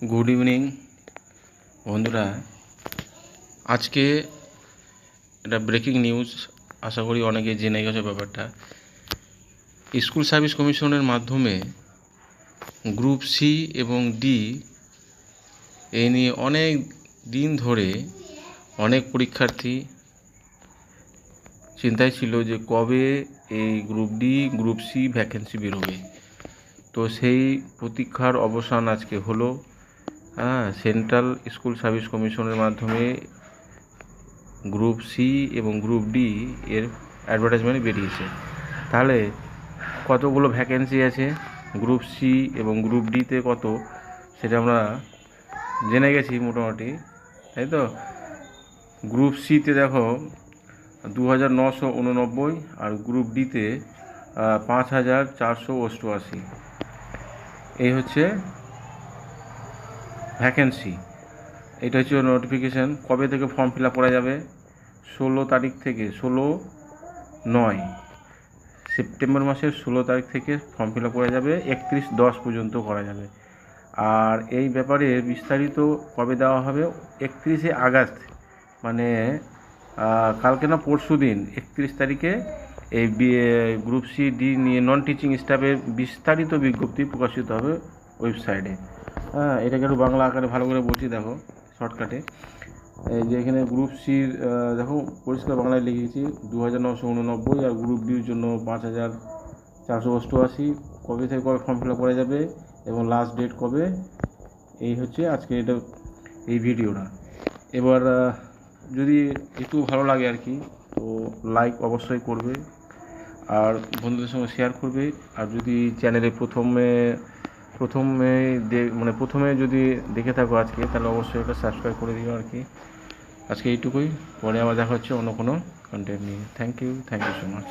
Good evening বন্ধুরা। আজকে এটা ব্রেকিং নিউজ, আশা করি অনেকে জেনে গেছে ব্যাপারটা। স্কুল সার্ভিস কমিশনের মাধ্যমে গ্রুপ সি এবং ডি এই নিয়ে অনেক দিন ধরে অনেক পরীক্ষার্থী চিন্তায় ছিল যে কবে এই group D group C vacancy বেরোবে। তো সেই প্রতীক্ষার অবসান আজকে হলো। সেন্ট্রাল স্কুল সার্ভিস কমিশনের মাধ্যমে গ্রুপ সি এবং গ্রুপ ডি এর অ্যাডভার্টাইজমেন্ট বেরিয়েছে। তাহলে কতগুলো ভ্যাকেন্সি আছে গ্রুপ সি এবং গ্রুপ ডিতে কত, সেটা আমরা জেনে গেছি মোটামুটি, তাই তো। গ্রুপ সিতে দেখো 2989, আর গ্রুপ ডিতে 5488। এই হচ্ছে ভ্যাকেন্সি। এটা হচ্ছে নোটিফিকেশান। কবে থেকে ফর্ম ফিল আপ করা যাবে? 16 তারিখ থেকে 16/9 সেপ্টেম্বর মাসের 16 তারিখ থেকে ফর্ম ফিল আপ করা যাবে, 31/10 পর্যন্ত করা যাবে। আর এই ব্যাপারে বিস্তারিত কবে দেওয়া হবে? 31শে আগস্ট, মানে কালকে না পরশু দিন 31 তারিখে এই গ্রুপ সি ডি নিয়ে নন টিচিং স্টাফের বিস্তারিত বিজ্ঞপ্তি প্রকাশিত হবে ওয়েবসাইটে। এটাকে একটু বাংলা আকারে ভালো করে বলছি, দেখো শর্টকাটে। এই যে এখানে গ্রুপ সির দেখো পরিষ্কার বাংলায় লিখেছি 2989, আর গ্রুপ ডির জন্য 5488। কবে থেকে কবে ফর্ম ফিল আপ করা যাবে এবং লাস্ট ডেট কবে, এই হচ্ছে আজকে এটা এই ভিডিওটা। এবার যদি একটু ভালো লাগে আর কি, তো লাইক অবশ্যই করবে আর বন্ধুদের সঙ্গে শেয়ার করবে। আর যদি চ্যানেলে প্রথমে যদি দেখে থাকো আজকে, তাহলে অবশ্যই এটা সাবস্ক্রাইব করে দিও আর কি। আজকে এইটুকুই, পরে আবার দেখা হচ্ছে অন্য কোনো কন্টেন্ট নিয়ে। Thank you so much.